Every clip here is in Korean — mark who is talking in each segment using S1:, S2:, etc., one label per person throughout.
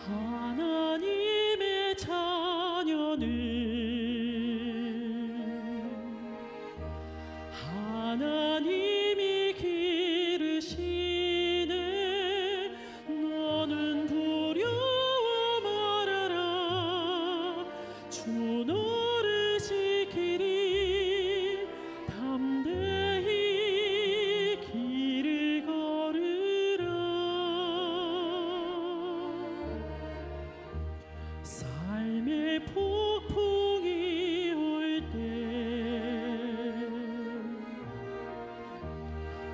S1: 하나님의 자녀는 하나님이 기르시네. 너는 두려워 말아라. 주 너를 지키리. 담대히 길을 걸으라. 삶의 폭풍이 올 때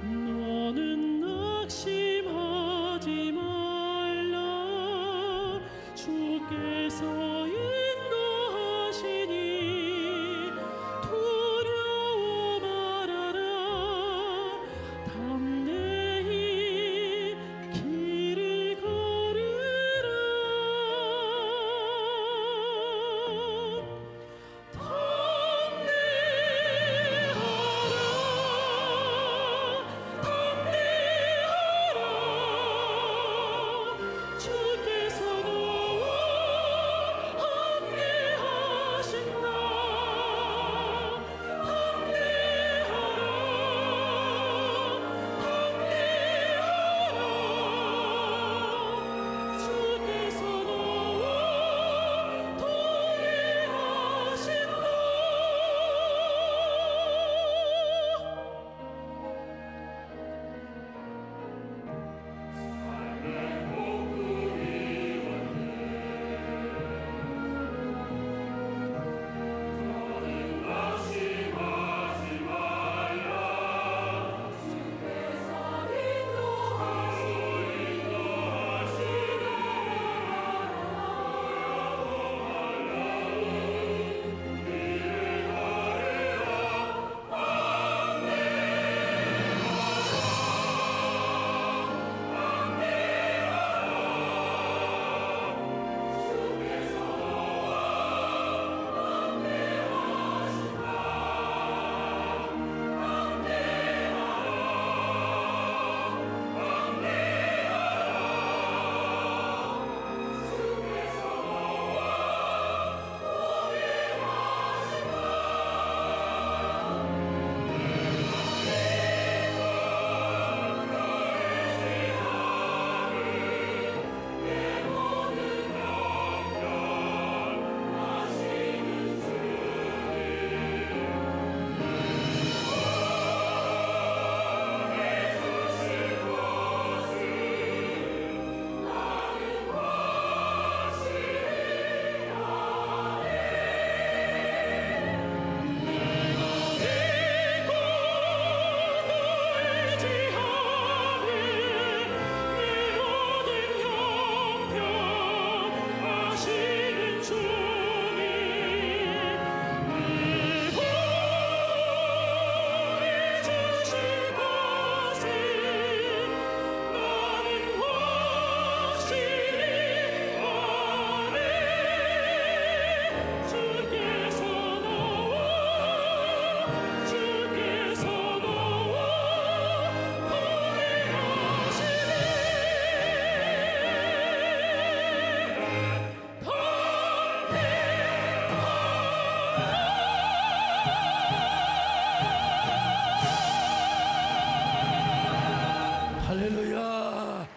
S1: 너는 낙심하지 말라. 주께서 인도하시니 두려워 말아라. 담대히 길을 걸으라. 주께서 너와 함께하신다. 함께하라. 주께서 너와 동행하신다.
S2: 할렐루야.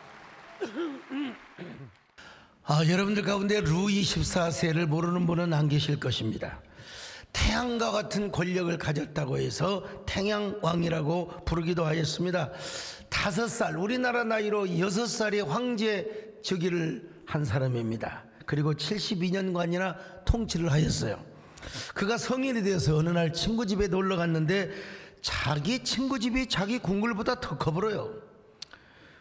S2: 여러분들 가운데 루이 14세를 모르는 분은 안 계실 것입니다. 태양과 같은 권력을 가졌다고 해서 태양왕이라고 부르기도 하였습니다. 5살, 우리나라 나이로 6살의 황제 즉위를 한 사람입니다. 그리고 72년간이나 통치를 하였어요. 그가 성인이 되어서 어느 날 친구 집에 놀러 갔는데 자기 친구 집이 자기 궁궐보다 더 커버려요.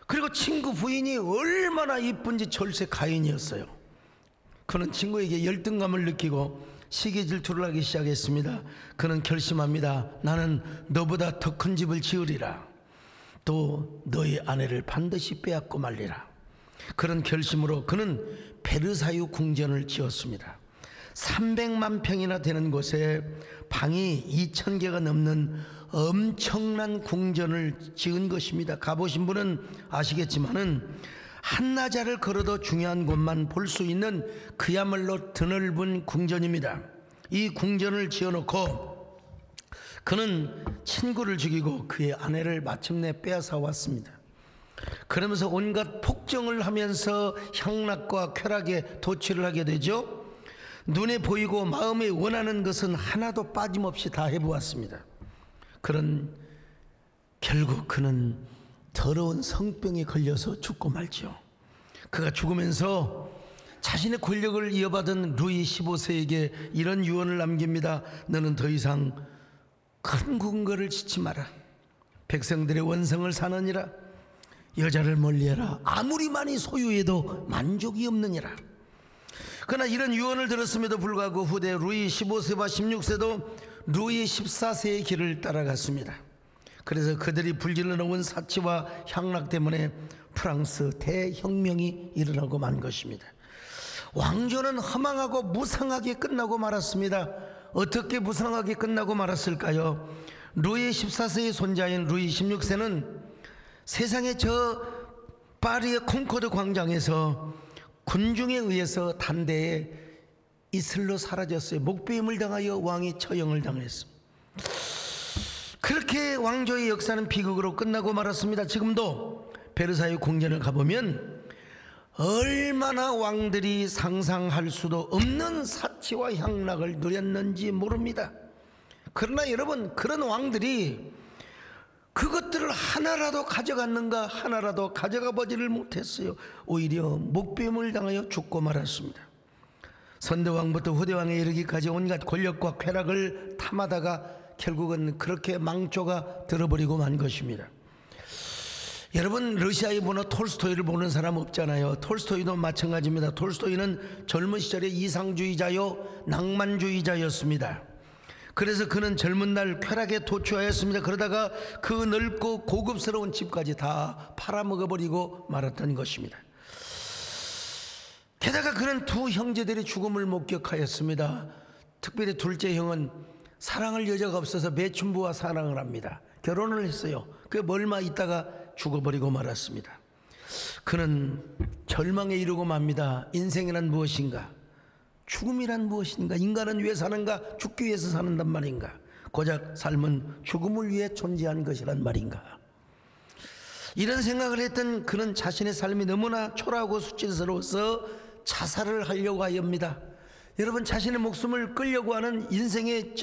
S2: 그리고 친구 부인이 얼마나 이쁜지 절세 가인이었어요. 그는 친구에게 열등감을 느끼고 시기 질투를 하기 시작했습니다. 그는 결심합니다. 나는 너보다 더 큰 집을 지으리라. 또 너의 아내를 반드시 빼앗고 말리라. 그런 결심으로 그는 베르사유 궁전을 지었습니다. 300만 평이나 되는 곳에 방이 2,000개가 넘는 엄청난 궁전을 지은 것입니다. 가보신 분은 아시겠지만은 한나자를 걸어도 중요한 곳만 볼 수 있는 그야말로 드넓은 궁전입니다. 이 궁전을 지어놓고 그는 친구를 죽이고 그의 아내를 마침내 빼앗아 왔습니다. 그러면서 온갖 폭정을 하면서 향락과 쾌락에 도취를 하게 되죠. 눈에 보이고 마음에 원하는 것은 하나도 빠짐없이 다 해보았습니다. 결국 그는 더러운 성병에 걸려서 죽고 말지요. 그가 죽으면서 자신의 권력을 이어받은 루이 15세에게 이런 유언을 남깁니다. 너는 더 이상 큰 궁궐을 짓지 마라. 백성들의 원성을 사느니라. 여자를 멀리해라. 아무리 많이 소유해도 만족이 없느니라. 그러나 이런 유언을 들었음에도 불구하고 후대 루이 15세와 16세도 루이 14세의 길을 따라갔습니다. 그래서 그들이 불질러 놓은 사치와 향락 때문에 프랑스 대혁명이 일어나고 만 것입니다. 왕조는 허망하고 무상하게 끝나고 말았습니다. 어떻게 무상하게 끝나고 말았을까요? 루이 14세의 손자인 루이 16세는 세상의 저 파리의 콩코드 광장에서 군중에 의해서 단대에 이슬로 사라졌어요. 목배임을 당하여 왕이 처형을 당했습니다. 그렇게 왕조의 역사는 비극으로 끝나고 말았습니다. 지금도 베르사유 궁전을 가보면 얼마나 왕들이 상상할 수도 없는 사치와 향락을 누렸는지 모릅니다. 그러나 여러분, 그런 왕들이 그것들을 하나라도 가져갔는가? 하나라도 가져가 보지를 못했어요. 오히려 목배임을 당하여 죽고 말았습니다. 선대왕부터 후대왕에 이르기까지 온갖 권력과 쾌락을 탐하다가 결국은 그렇게 망조가 들어버리고 만 것입니다. 여러분, 러시아에 보는 톨스토이를 보는 사람 없잖아요. 톨스토이도 마찬가지입니다. 톨스토이는 젊은 시절에 이상주의자요 낭만주의자였습니다. 그래서 그는 젊은 날 쾌락에 도취하였습니다. 그러다가 그 넓고 고급스러운 집까지 다 팔아먹어버리고 말았던 것입니다. 게다가 그는 두 형제들이 죽음을 목격하였습니다. 특별히 둘째 형은 사랑할 여자가 없어서 매춘부와 사랑을 합니다. 결혼을 했어요. 그 얼마 있다가 죽어버리고 말았습니다. 그는 절망에 이르고 맙니다. 인생이란 무엇인가? 죽음이란 무엇인가? 인간은 왜 사는가? 죽기 위해서 사는단 말인가? 고작 삶은 죽음을 위해 존재한 것이란 말인가? 이런 생각을 했던 그는 자신의 삶이 너무나 초라하고 수치스러워서 자살을 하려고 하였습니다. 여러분, 자신의 목숨을 끌려고 하는 인생의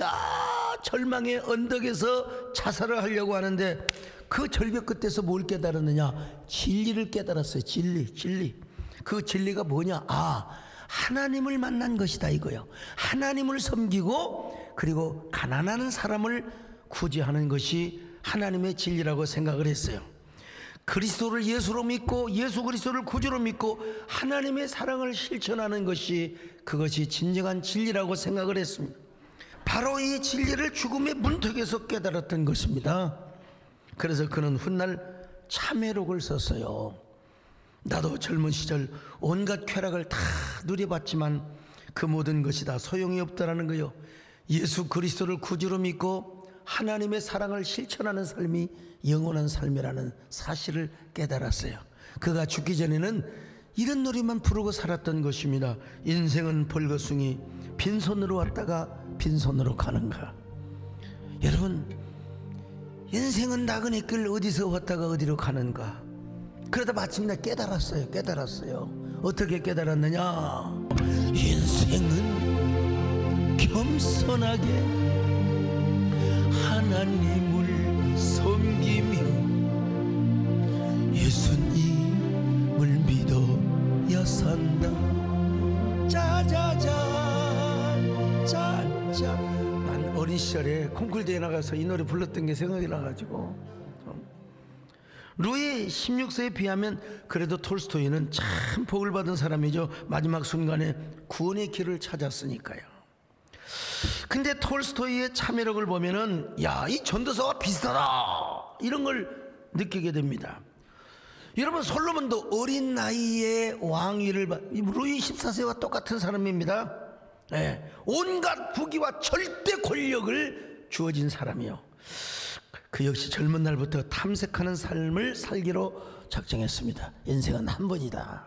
S2: 절망의 언덕에서 자살을 하려고 하는데 그 절벽 끝에서 뭘 깨달았느냐? 진리를 깨달았어요. 진리. 그 진리가 뭐냐? 하나님을 만난 것이다 이거요. 하나님을 섬기고 그리고 가난한 사람을 구제하는 것이 하나님의 진리라고 생각을 했어요. 그리스도를 예수로 믿고 예수 그리스도를 구주로 믿고 하나님의 사랑을 실천하는 것이 그것이 진정한 진리라고 생각을 했습니다. 바로 이 진리를 죽음의 문턱에서 깨달았던 것입니다. 그래서 그는 훗날 참회록을 썼어요. 나도 젊은 시절 온갖 쾌락을 다 누려봤지만 그 모든 것이 다 소용이 없다라는 거요. 예수 그리스도를 구주로 믿고 하나님의 사랑을 실천하는 삶이 영원한 삶이라는 사실을 깨달았어요. 그가 죽기 전에는 이런 노래만 부르고 살았던 것입니다. 인생은 벌거숭이 빈손으로 왔다가 빈손으로 가는가. 여러분, 인생은 나그네길 어디서 왔다가 어디로 가는가. 그러다 마침내 깨달았어요. 어떻게 깨달았느냐? 인생은 겸손하게 하나님을 섬기며 예수님을 믿어야 산다. 짜자잔 짠짠. 난 어린 시절에 콩쿨 대회 나가서 이 노래 불렀던 게 생각이 나가지고. 루이 16세에 비하면 그래도 톨스토이는 참 복을 받은 사람이죠. 마지막 순간에 구원의 길을 찾았으니까요. 근데 톨스토이의 참회록을 보면은 이 전도서와 비슷하다 이런 걸 느끼게 됩니다. 여러분, 솔로몬도 어린 나이에 왕위를 루이 14세와 똑같은 사람입니다. 온갖 부귀와 절대 권력을 주어진 사람이요. 그 역시 젊은 날부터 탐색하는 삶을 살기로 작정했습니다. 인생은 한 번이다.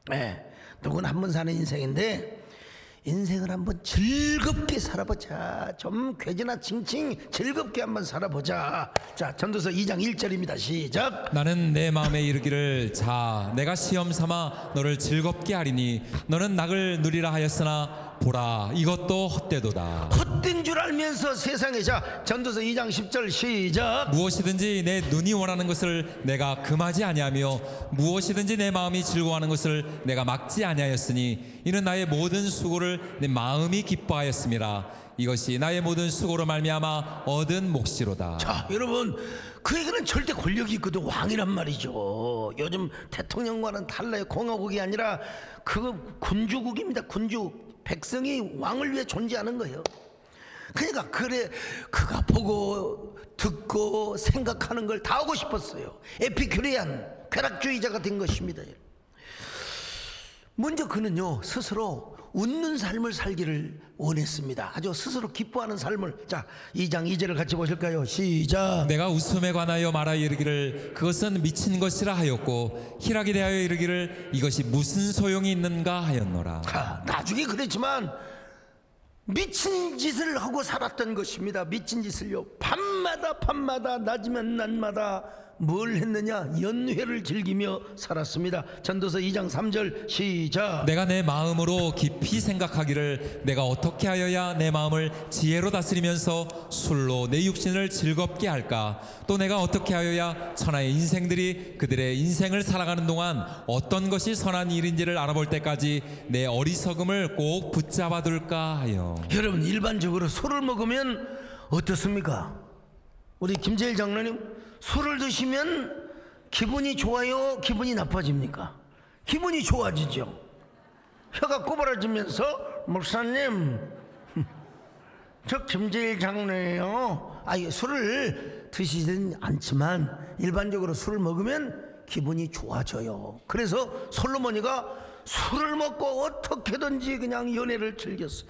S2: 네, 누구나 한 번 사는 인생인데 인생을 한번 즐겁게 살아보자. 좀 괴지나 칭칭 즐겁게 한번 살아보자. 자, 전도서 2장 1절입니다. 시작.
S3: 나는 내 마음에 이르기를 자 내가 시험 삼아 너를 즐겁게 하리니 너는 낙을 누리라 하였으나 보라 이것도 헛되도다.
S2: 헛된 줄 알면서 세상에. 자, 전도서 2장 10절 시작.
S3: 무엇이든지 내 눈이 원하는 것을 내가 금하지 아니하며 무엇이든지 내 마음이 즐거워하는 것을 내가 막지 아니하였으니 이는 나의 모든 수고를 내 마음이 기뻐하였음이라. 이것이 나의 모든 수고로 말미암아 얻은 몫이로다.
S2: 자, 여러분, 그에게는 절대 권력이 있거든. 왕이란 말이죠. 요즘 대통령과는 달라요. 공화국이 아니라 그거 군주국입니다. 군주. 백성이 왕을 위해 존재하는 거예요. 그러니까 그래, 그가 보고 듣고 생각하는 걸 다 하고 싶었어요. 에피큐리안 쾌락주의자가 된 것입니다. 먼저 그는요 스스로 웃는 삶을 살기를 원했습니다. 아주 스스로 기뻐하는 삶을. 자, 2장 2절을 같이 보실까요? 시작.
S3: 내가 웃음에 관하여 말하여 이르기를 그것은 미친 것이라 하였고 희락에 대하여 이르기를 이것이 무슨 소용이 있는가 하였노라.
S2: 자, 나중에 그랬지만 미친 짓을 하고 살았던 것입니다. 미친 짓을요. 밤마다 낮이면 낮마다 뭘 했느냐? 연회를 즐기며 살았습니다. 전도서 2장 3절 시작.
S3: 내가 내 마음으로 깊이 생각하기를 내가 어떻게 하여야 내 마음을 지혜로 다스리면서 술로 내 육신을 즐겁게 할까? 또 내가 어떻게 하여야 천하의 인생들이 그들의 인생을 살아가는 동안 어떤 것이 선한 일인지를 알아볼 때까지 내 어리석음을 꼭 붙잡아 둘까 하여.
S2: 여러분, 일반적으로 술을 먹으면 어떻습니까? 우리 김재일 장로님, 술을 드시면 기분이 좋아요? 기분이 나빠집니까? 기분이 좋아지죠. 혀가 꼬부라지면서 목사님 저 김재일 장로예요. 술을 드시진 않지만 일반적으로 술을 먹으면 기분이 좋아져요. 그래서 솔로몬이가 술을 먹고 어떻게든지 그냥 연애를 즐겼어요.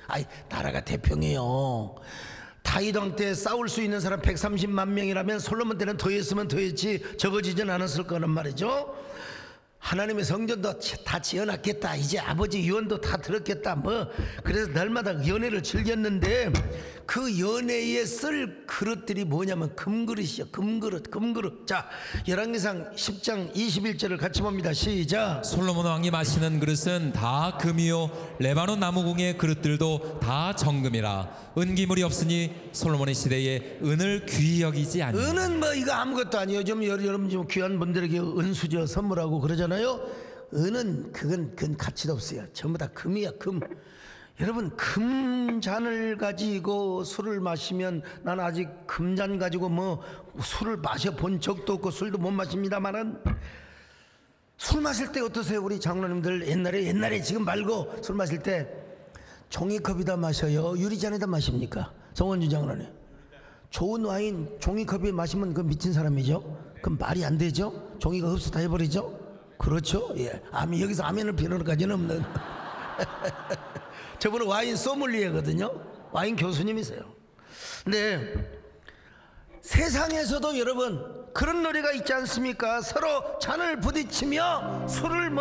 S2: 나라가 태평해요. 다윗 왕 때 싸울 수 있는 사람 130만 명이라면 솔로몬 때는 더 했으면 더 했지 적어지진 않았을 거란 말이죠. 하나님의 성전도 다 지어놨겠다. 이제 아버지 유언도 다 들었겠다. 그래서 날마다 연회를 즐겼는데 그 연회에 쓸 그릇들이 뭐냐면 금그릇이요. 금그릇. 자, 열왕기상 10장 21절을 같이 봅니다. 시작.
S3: 솔로몬 왕이 마시는 그릇은 다 금이요 레바논 나무궁의 그릇들도 다 정금이라. 은기물이 없으니 솔로몬의 시대에 은을 귀히 여기지 아니하니.
S2: 은은 이거 아무것도 아니에요. 여러분 좀 귀한 분들에게 은수저 선물하고 그러잖아요. 은은 그건 가치도 없어요. 전부 다 금이야, 금. 여러분, 금잔을 가지고 술을 마시면, 난 아직 금잔 가지고 술을 마셔본 적도 없고 술도 못 마십니다만은, 술 마실 때 어떠세요? 우리 장로님들 옛날에 지금 말고 술 마실 때 종이컵에다 마셔요? 유리잔에다 마십니까? 성원주 장로님, 좋은 와인 종이컵에 마시면 그 미친 사람이죠. 그럼 말이 안 되죠? 종이가 흡수 다 해버리죠? 그렇죠? 예. 여기서 아멘을 피우는 까지는 없는. 저분은 와인 소믈리에거든요. 와인 교수님이세요. 근데 세상에서도 여러분 그런 노래가 있지 않습니까? 서로 부딪히며 술을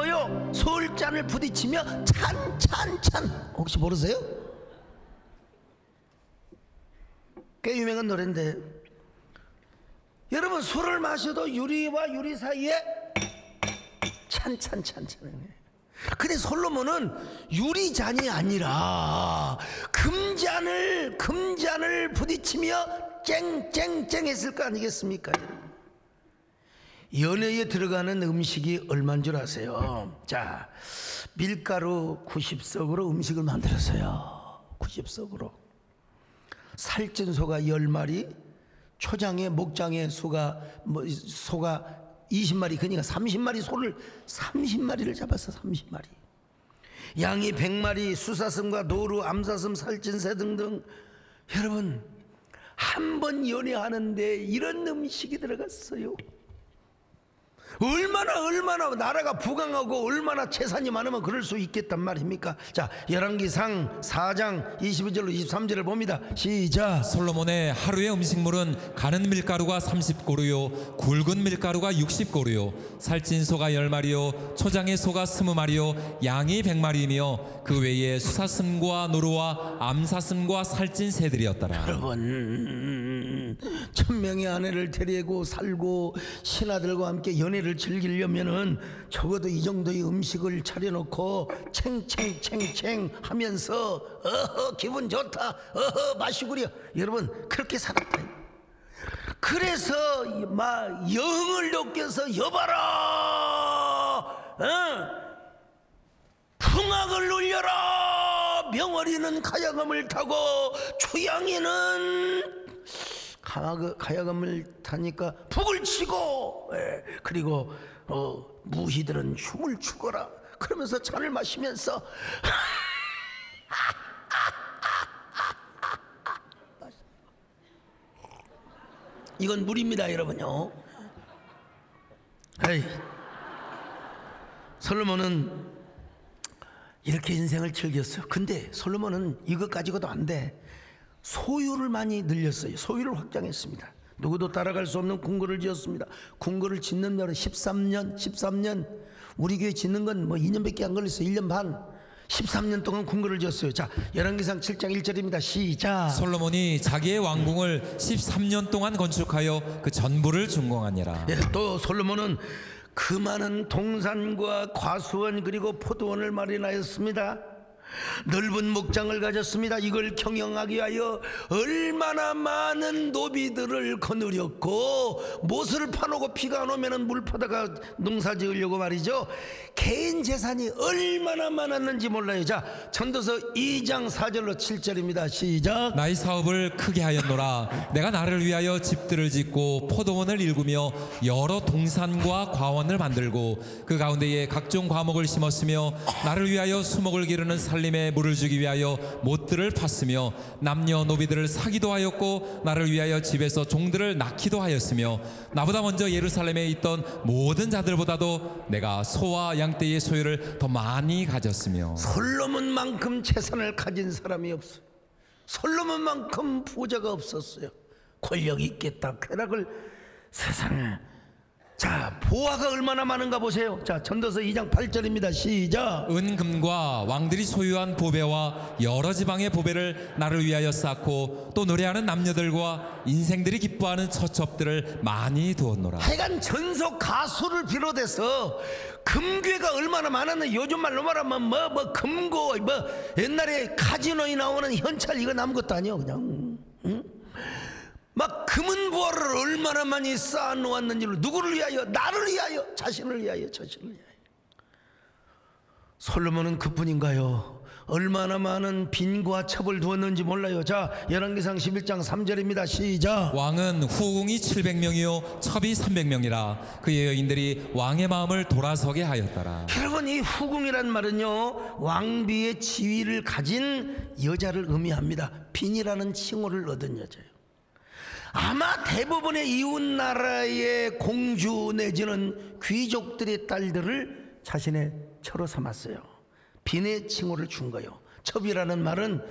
S2: 술잔을 부딪히며 찬. 혹시 모르세요? 꽤 유명한 노래인데, 여러분 술을 마셔도 유리와 유리 사이에 찬. 근데 솔로몬은 유리잔이 아니라 금잔을 부딪히며 쨍 했을 거 아니겠습니까? 연회에 들어가는 음식이 얼마인 줄 아세요? 자, 밀가루 90석으로 음식을 만들었어요. 90석으로. 살찐 소가 10마리, 초장에 목장에 소가 20마리, 그러니까 30마리 소를 30마리를 잡았어. 30마리. 양이 100마리, 수사슴과 노루, 암사슴, 살찐새 등등. 여러분, 한 번 연회하는데 이런 음식이 들어갔어요. 얼마나 나라가 부강하고 얼마나 재산이 많으면 그럴 수 있겠단 말입니까? 자, 열왕기상 4장 22절로 23절을 봅니다. 시작.
S3: 솔로몬의 하루의 음식물은 가는 밀가루가 30고루요 굵은 밀가루가 60고루요 살찐 소가 10마리요 초장의 소가 20마리요 양이 100마리이며 그 외에 수사슴과 노루와 암사슴과 살찐 새들이었더라.
S2: 여러분, 1000명의 아내를 데리고 살고 신하들과 함께 연애를 즐기려면은 적어도 이 정도의 음식을 차려놓고 챙챙챙챙 하면서 어허 기분 좋다, 어허 맛이구려. 여러분, 그렇게 살았다. 그래서 막 영을 높여서 여봐라, 풍악을 울려라, 명월이는 가야금을 타고 추양이는 가야금을 타니까 북을 치고, 그리고 무희들은 춤을 추거라. 그러면서 잔을 마시면서 이건 물입니다, 여러분요. 에이, 솔로몬은 이렇게 인생을 즐겼어요. 근데 솔로몬은 이것 가지고도 안 돼. 소유를 많이 늘렸어요. 소유를 확장했습니다. 누구도 따라갈 수 없는 궁궐을 지었습니다. 궁궐을 짓는 데는 13년. 우리 교회 짓는 건 뭐 2년밖에 안 걸렸어요. 1년 반. 13년 동안 궁궐을 지었어요. 자, 열왕기상 7장 1절입니다. 시작.
S3: 솔로몬이 자기의 왕궁을 13년 동안 건축하여 그 전부를 준공하니라.
S2: 예, 또 솔로몬은 그 많은 동산과 과수원 그리고 포도원을 마련하였습니다. 넓은 목장을 가졌습니다. 이걸 경영하기 위하여 얼마나 많은 노비들을 거느렸고, 못을 파놓고 비가 안 오면 물 파다가 농사 지으려고 말이죠. 개인 재산이 얼마나 많았는지 몰라요. 자, 전도서 2장 4절로 7절입니다. 시작.
S3: 나의 사업을 크게 하였노라. 내가 나를 위하여 집들을 짓고 포도원을 일구며 여러 동산과 과원을 만들고 그 가운데에 각종 과목을 심었으며 나를 위하여 수목을 기르는 살림에 물을 주기 위하여 못들을 팠으며 남녀 노비들을 사기도 하였고 나를 위하여 집에서 종들을 낳기도 하였으며 나보다 먼저 예루살렘에 있던 모든 자들보다도 내가 소와 양떼의 소유를 더 많이 가졌으며.
S2: 솔로몬만큼 재산을 가진 사람이 없어요. 솔로몬만큼 부자가 없었어요. 권력이 있겠다, 쾌락을 세상에. 자, 보화가 얼마나 많은가 보세요. 자, 전도서 2장 8절입니다. 시작.
S3: 은금과 왕들이 소유한 보배와 여러 지방의 보배를 나를 위하여 쌓고 또 노래하는 남녀들과 인생들이 기뻐하는 처첩들을 많이 두었노라.
S2: 하여간 전속 가수를 비롯해서 금괴가 얼마나 많았는데, 요즘 말로 말하면 뭐 금고, 뭐 옛날에 카지노에 나오는 현찰 이거 남은 것도 아니에요. 그냥 막 금은 보화를 얼마나 많이 쌓아놓았는지를. 누구를 위하여? 나를 위하여, 자신을 위하여, 자신을 위하여. 솔로몬은 그뿐인가요? 얼마나 많은 빈과 첩을 두었는지 몰라요. 자, 열왕기상 11장 3절입니다. 시작.
S3: 왕은 후궁이 700명이요 첩이 300명이라 그의 여인들이 왕의 마음을 돌아서게 하였더라.
S2: 여러분, 이 후궁이란 말은요, 왕비의 지위를 가진 여자를 의미합니다. 빈이라는 칭호를 얻은 여자예요. 아마 대부분의 이웃나라의 공주 내지는 귀족들의 딸들을 자신의 처로 삼았어요. 빈의 칭호를 준 거예요. 첩이라는 말은,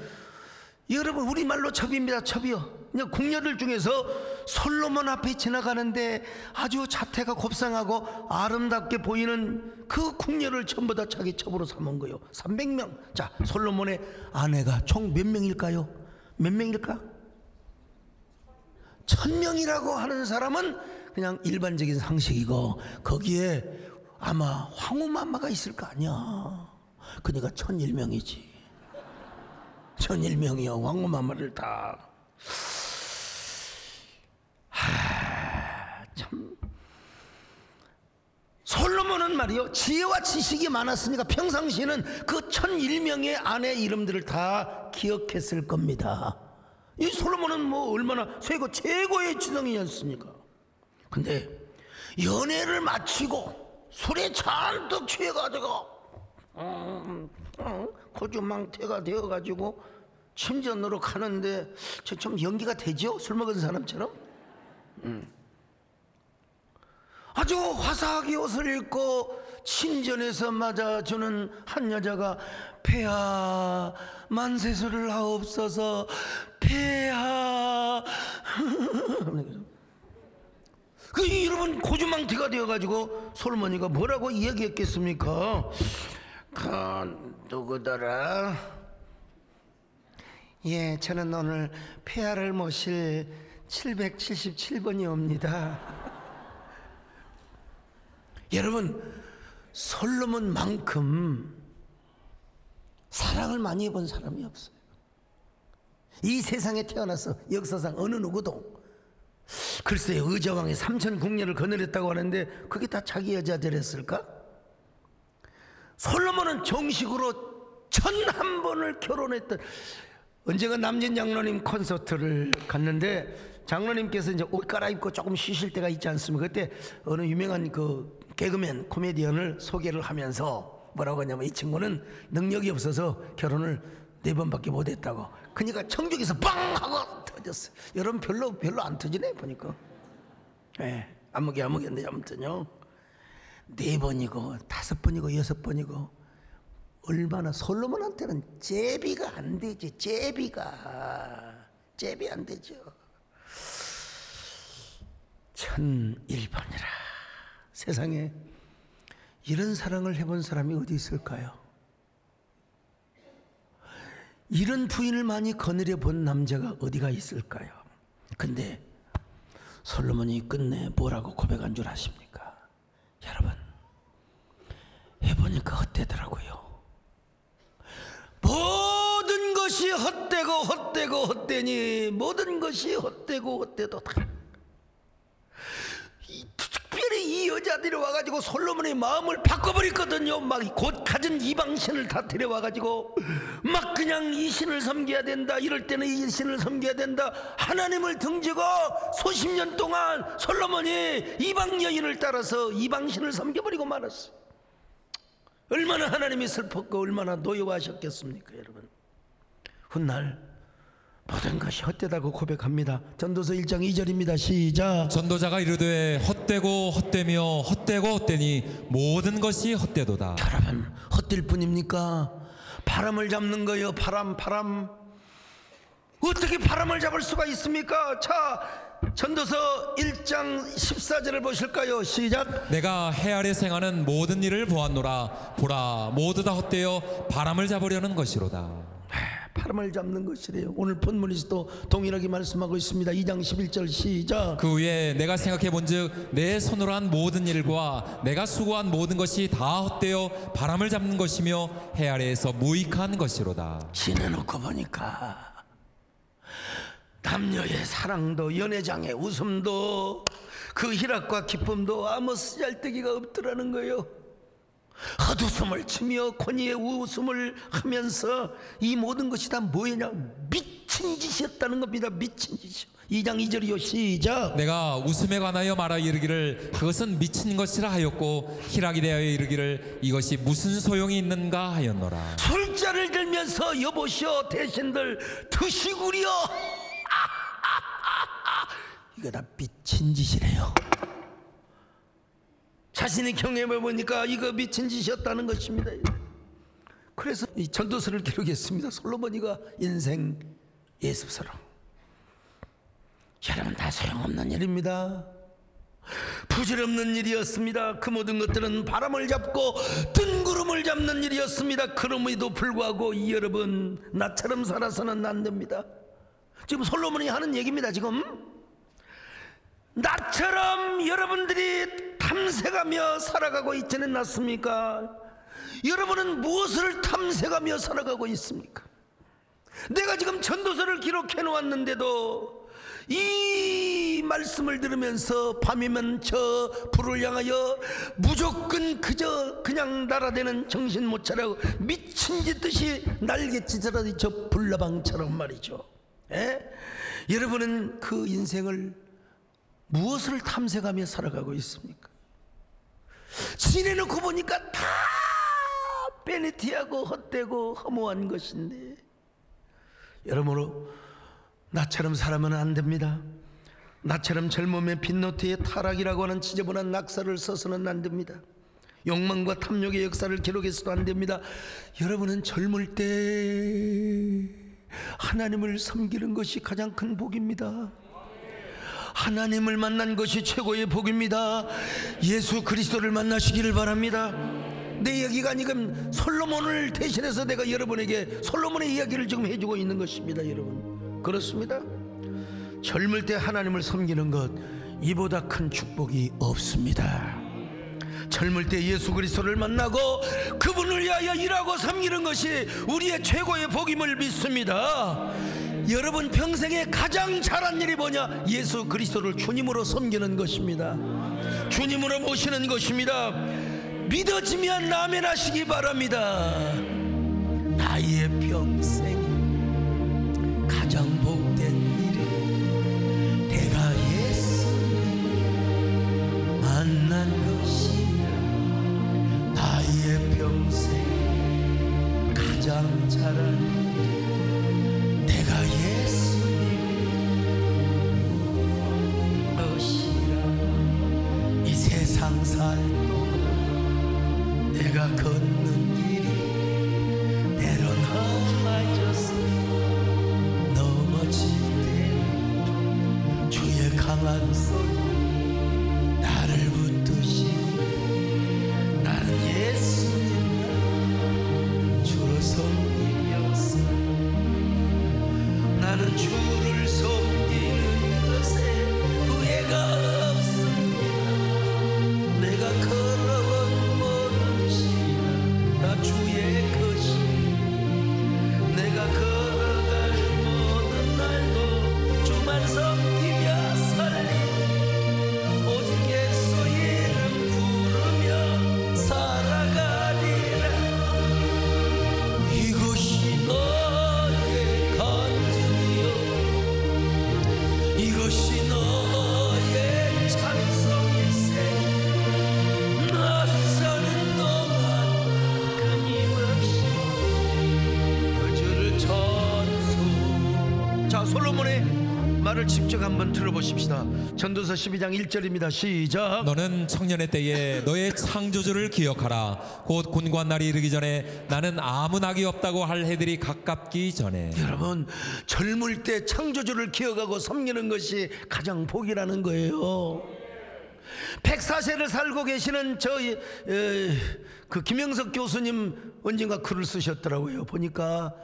S2: 여러분, 우리말로 첩입니다. 첩이요. 그냥 궁녀들 중에서 솔로몬 앞에 지나가는데 아주 자태가 곱상하고 아름답게 보이는 그 궁녀를 전부 다 자기 첩으로 삼은 거예요. 300명. 자, 솔로몬의 아내가 총 몇 명일까요? 몇 명일까? 1000명이라고 하는 사람은 그냥 일반적인 상식이고, 거기에 아마 황후마마가 있을 거 아니야. 그러니까 1001명이지. 1001명이요. 황후마마를 다. 참. 솔로몬은 말이요, 지혜와 지식이 많았으니까 평상시에는 그 1001명의 아내 이름들을 다 기억했을 겁니다. 이 솔로몬은 뭐 얼마나 세고 최고의 지성이었습니까? 근데 연애를 마치고 술에 잔뜩 취해가지고 고주망태가 되어가지고 침전으로 가는데 좀 연기가 되죠? 술 먹은 사람처럼. 아주 화사하게 옷을 입고 친전에서 맞아주는 한 여자가 폐하 만세수를 하옵소서 폐하 그 여러분 고주망태가 되어가지고 솔로몬이가 뭐라고 이야기했겠습니까? 누구더라? 예, 저는 오늘 폐하를 모실 777번이 옵니다. 여러분, 솔로몬만큼 사랑을 많이 해본 사람이 없어요. 이 세상에 태어나서 역사상 어느 누구도. 글쎄요, 의자왕이 3천 궁녀를 거느렸다고 하는데 그게 다 자기 여자들이었을까? 솔로몬은 정식으로 1001번을 결혼했던. 언젠가 남진 장로님 콘서트를 갔는데 장로님께서 이제 옷 갈아입고 조금 쉬실 때가 있지 않습니까? 그때 어느 유명한 그 개그맨 코미디언을 소개를 하면서 뭐라고 하냐면 이 친구는 능력이 없어서 결혼을 4번밖에 못했다고. 그러니까 청중에서 빵 하고 터졌어요. 여러분 별로 안 터지네 보니까. 예, 아무개인데 아무튼요 4번이고 5번이고 6번이고 얼마나 솔로몬한테는 제비가 안 되지. 제비 안 되죠. 1001번이라. 세상에 이런 사랑을 해본 사람이 어디 있을까요? 이런 부인을 많이 거느려 본 남자가 어디가 있을까요? 근데 솔로몬이 끝내 뭐라고 고백한 줄 아십니까? 여러분, 해보니까 헛되더라고요. 모든 것이 헛되니 모든 것이 헛되도다. 특별히 이 여자들이 와가지고 솔로몬의 마음을 바꿔버렸거든요. 막 곧 가진 이방신을 다 데려와가지고 막 그냥 이 신을 섬겨야 된다, 이럴 때는 이 신을 섬겨야 된다, 하나님을 등지고 수십 년 동안 솔로몬이 이방 여인을 따라서 이방신을 섬겨버리고 말았어요. 얼마나 하나님이 슬펐고 얼마나 노여워하셨겠습니까, 여러분. 훗날 모든 것이 헛되다고 고백합니다. 전도서 1장 2절입니다. 시작.
S3: 전도자가 이르되 헛되고 헛되며 헛되고 헛되니 모든 것이 헛되도다.
S2: 여러분, 헛될 뿐입니까? 바람을 잡는 거요. 바람. 어떻게 바람을 잡을 수가 있습니까? 자, 전도서 1장 14절을 보실까요? 시작.
S3: 내가 해 아래 생하는 모든 일을 보았노라. 보라, 모두 다 헛되어 바람을 잡으려는 것이로다.
S2: 바람을 잡는 것이래요. 오늘 본문에서도 동일하게 말씀하고 있습니다. 2장 11절 시작.
S3: 그 후에 내가 생각해 본즉 내 손으로 한 모든 일과 내가 수고한 모든 것이 다 헛되어 바람을 잡는 것이며 해 아래에서 무익한 것이로다.
S2: 지내놓고 보니까 남녀의 사랑도 연회장의 웃음도 그 희락과 기쁨도 아무 쓰잘데기가 없더라는 거예요. 헛웃음을 치며 권위의 웃음을 하면서 이 모든 것이 다 뭐냐? 미친 짓이었다는 겁니다. 미친 짓이요. 2장 2절이요. 시작.
S3: 내가 웃음에 관하여 말하 이르기를 그것은 미친 것이라 하였고 희락에 대하여 이르기를 이것이 무슨 소용이 있는가 하였노라.
S2: 술자를 들면서 여보시오 대신들 드시구려. 이거 다 미친 짓이래요. 자신이 경험해 보니까 이거 미친 짓이었다는 것입니다. 그래서 이 전도서를 기록했습니다. 솔로몬이가 인생 예습서로. 여러분, 다 소용없는 일입니다. 부질없는 일이었습니다. 그 모든 것들은 바람을 잡고 뜬구름을 잡는 일이었습니다. 그럼에도 불구하고 여러분, 나처럼 살아서는 안 됩니다. 지금 솔로몬이 하는 얘기입니다. 지금 나처럼 여러분들이 탐색하며 살아가고 있지는 않습니까? 여러분은 무엇을 탐색하며 살아가고 있습니까? 내가 지금 전도서를 기록해 놓았는데도 이 말씀을 들으면서 밤이면 저 불을 향하여 무조건 그냥 날아대는 정신 못 차리고 미친 듯이 날갯짓을 저 불나방처럼 말이죠. 여러분은 그 인생을 무엇을 탐색하며 살아가고 있습니까? 지내놓고 보니까 다 베니티하고 헛되고 허무한 것인데, 여러모로 나처럼 살아면 안 됩니다. 나처럼 젊음의 빈노트에 타락이라고 하는 지저분한 낙서를 써서는 안 됩니다. 욕망과 탐욕의 역사를 기록해서도 안 됩니다. 여러분은 젊을 때 하나님을 섬기는 것이 가장 큰 복입니다. 하나님을 만난 것이 최고의 복입니다. 예수 그리스도를 만나시기를 바랍니다. 내 이야기가 아니면 솔로몬을 대신해서 내가 여러분에게 솔로몬의 이야기를 지금 해주고 있는 것입니다. 여러분, 그렇습니다. 젊을 때 하나님을 섬기는 것, 이보다 큰 축복이 없습니다. 젊을 때 예수 그리스도를 만나고 그분을 위하여 일하고 섬기는 것이 우리의 최고의 복임을 믿습니다. 여러분 평생에 가장 잘한 일이 뭐냐? 예수 그리스도를 주님으로 섬기는 것입니다. 주님으로 모시는 것입니다. 믿어지면 아멘 하시기 바랍니다. 나의 평생 가장 복된 일이 내가 예수님 만난 것이라. 나의 평생 가장 잘한 일이 내가 예수님 것이라. 이 세상 살 동안 내가 걷는 길이 때론 험해져서 넘어질 때 주의 강한 손이 나를 붙드시고 나는 예수님 주로 섬기면서 나는 주를 섬기는 것에 후회가 없습니다. 내가 걸어온 모든 시간 다 주의 것이 내가 걸어갈 모든 날도 주만 섬기며 살리 오직 예수 이름 부르며 살아가리라. 이것이 너의 간증이요 이것이 너의 찬송일세. 낯서는 동안 끊임없이 그주를 찬송. 자, 솔로몬의 말을 직접 한번 들어보십시다. 전도서 12장 1절입니다. 시작.
S3: 너는 청년의 때에 너의 창조주를 기억하라. 곧 군관 날이 이르기 전에 나는 아무 낙이 없다고 할 해들이 가깝기 전에.
S2: 여러분, 젊을 때 창조주를 기억하고 섬기는 것이 가장 복이라는 거예요. 104세를 살고 계시는 그 김영석 교수님 언젠가 글을 쓰셨더라고요. 보니까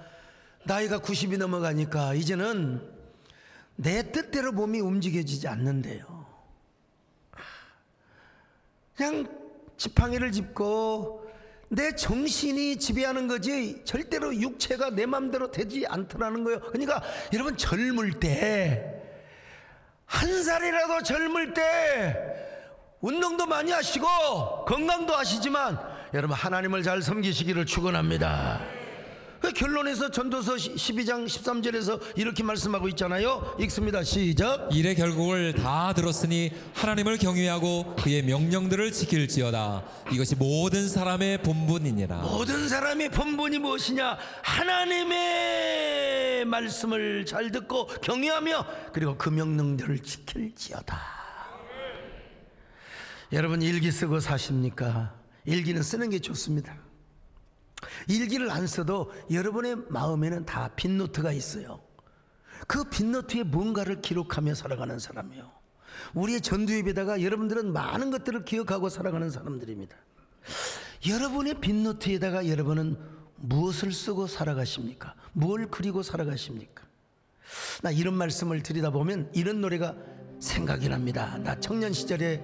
S2: 나이가 90이 넘어가니까 이제는 내 뜻대로 몸이 움직여지지 않는데요. 그냥 지팡이를 짚고 내 정신이 지배하는 거지 절대로 육체가 내 맘대로 되지 않더라는 거예요. 그러니까 여러분, 젊을 때 한 살이라도 젊을 때 운동도 많이 하시고 건강도 하시지만 여러분 하나님을 잘 섬기시기를 축원합니다. 결론에서 전도서 12장 13절에서 이렇게 말씀하고 있잖아요. 읽습니다. 시작.
S3: 일의 결국을 다 들었으니 하나님을 경외하고 그의 명령들을 지킬지어다. 이것이 모든 사람의 본분이니라.
S2: 모든 사람의 본분이 무엇이냐? 하나님의 말씀을 잘 듣고 경외하며 그리고 그 명령들을 지킬지어다. 여러분, 일기 쓰고 사십니까? 일기는 쓰는 게 좋습니다. 일기를 안 써도 여러분의 마음에는 다 빈노트가 있어요. 그 빈노트에 뭔가를 기록하며 살아가는 사람이에요. 우리의 전두엽에다가 여러분들은 많은 것들을 기억하고 살아가는 사람들입니다. 여러분의 빈노트에다가 여러분은 무엇을 쓰고 살아가십니까? 뭘 그리고 살아가십니까? 나 이런 말씀을 드리다 보면 이런 노래가 생각이 납니다. 나 청년 시절에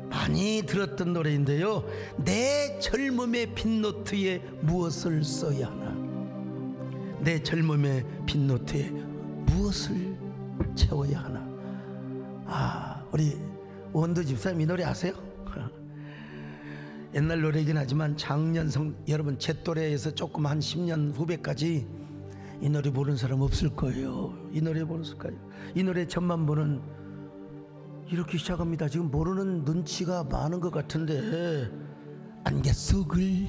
S2: 많이 들었던 노래인데요. 내 젊음의 빈노트에 무엇을 써야 하나? 내 젊음의 빈노트에 무엇을 채워야 하나? 아, 우리 원도 집사님 이 노래 아세요? 옛날 노래이긴 하지만 여러분 제 또래에서 조금 한 10년 후배까지 이 노래 모르는 사람 없을 거예요. 이 노래 모르실까요? 이 노래 전만 보는 이렇게 시작합니다. 지금 모르는 눈치가 많은 것 같은데, 안개 속을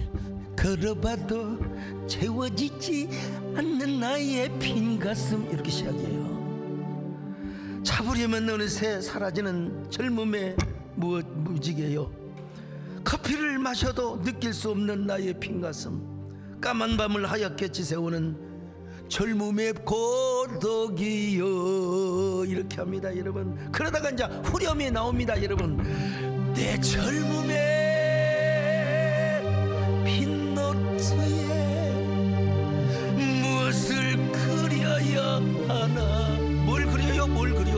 S2: 걸어봐도 채워지지 않는 나의 빈 가슴, 이렇게 시작해요. 잡으려면 어느새 사라지는 젊음의 무지개요. 커피를 마셔도 느낄 수 없는 나의 빈 가슴, 까만 밤을 하얗게 지새우는 젊음의 고독이요. 이렇게 합니다 여러분. 그러다가 이제 후렴이 나옵니다 여러분. 내 젊음의 빈 노트에 무엇을 그려야 하나. 뭘 그려요? 뭘 그려?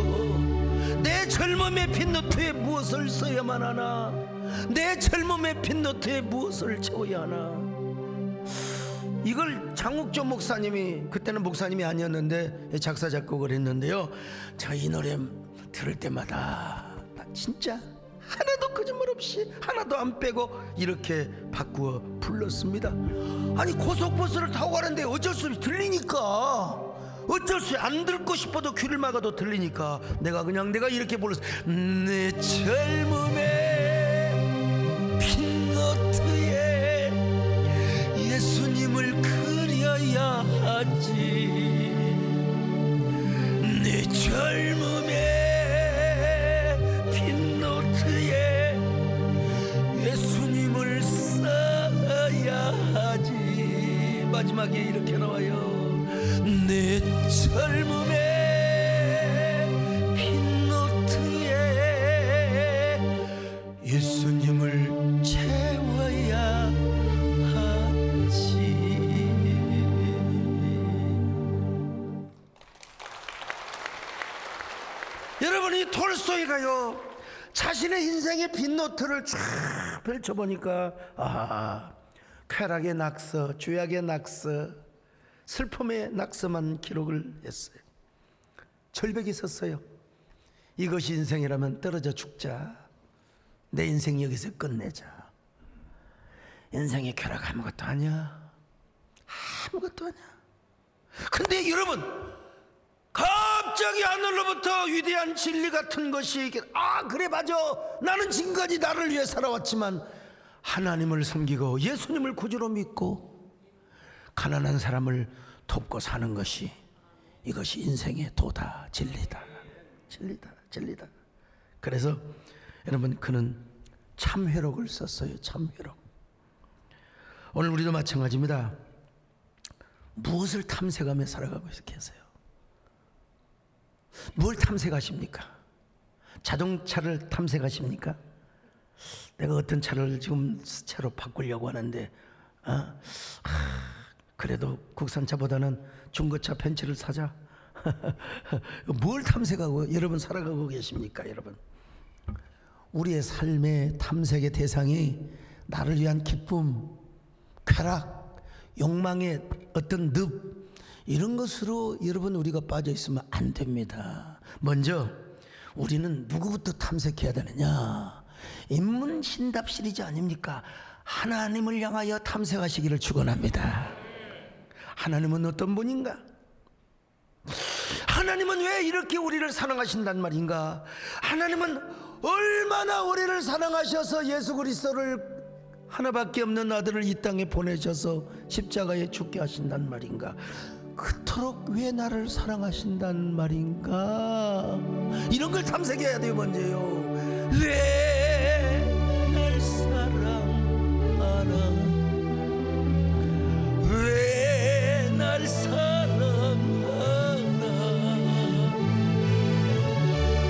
S2: 내 젊음의 빈 노트에 무엇을 써야만 하나. 내 젊음의 빈 노트에 무엇을 채워야 하나. 이걸 장욱조 목사님이, 그때는 목사님이 아니었는데 작사 작곡을 했는데요. 저 이 노래 들을 때마다 난 진짜 하나도 거짓말 없이 하나도 안 빼고 이렇게 바꾸어 불렀습니다. 아니 고속버스를 타고 가는데 어쩔 수 없이 들리니까, 어쩔 수 없이 안 듣고 싶어도 귀를 막아도 들리니까 내가 이렇게 불렀어. 내 젊음의 빈 노트에 예수님을 그려야 하지. 내 젊음의 빈 노트에 예수님을 써야 하지. 마지막에 이렇게 나와요. 내 젊음의 빈 노트에 예수님을 채워야 여러분, 이 톨스토이가요 자신의 인생의 빈노트를 쫙 펼쳐보니까 쾌락의 낙서, 죄악의 낙서, 슬픔의 낙서만 기록을 했어요. 절벽이 있었어요. 이것이 인생이라면 떨어져 죽자. 내 인생 여기서 끝내자. 인생의 쾌락 아무것도 아니야. 아무것도 아니야. 근데 여러분, 갑자기 하늘로부터 위대한 진리 같은 것이 그래 맞아. 나는 지금까지 나를 위해 살아왔지만 하나님을 섬기고 예수님을 구주로 믿고 가난한 사람을 돕고 사는 것이, 이것이 인생의 도다. 진리다. 진리다. 진리다. 그래서 여러분, 그는 참회록을 썼어요. 참회록. 오늘 우리도 마찬가지입니다. 무엇을 탐색하며 살아가고 계세요? 뭘 탐색하십니까? 자동차를 탐색하십니까? 내가 어떤 차를 지금 새로 바꾸려고 하는데 그래도 국산차보다는 중고차 벤츠를 사자. 뭘 탐색하고 여러분 살아가고 계십니까? 여러분, 우리의 삶의 탐색의 대상이 나를 위한 기쁨, 쾌락, 욕망의 어떤 늪, 이런 것으로 여러분 우리가 빠져 있으면 안 됩니다. 먼저 우리는 누구부터 탐색해야 되느냐? 인문신답 시리즈 아닙니까? 하나님을 향하여 탐색하시기를 축원합니다. 하나님은 어떤 분인가? 하나님은 왜 이렇게 우리를 사랑하신단 말인가? 하나님은 얼마나 우리를 사랑하셔서 예수 그리스도를, 하나밖에 없는 아들을 이 땅에 보내셔서 십자가에 죽게 하신단 말인가? 그토록 왜 나를 사랑하신단 말인가? 이런 걸 탐색해야 돼요. 먼저요. 왜 날 사랑하나? 왜 날 사랑하나?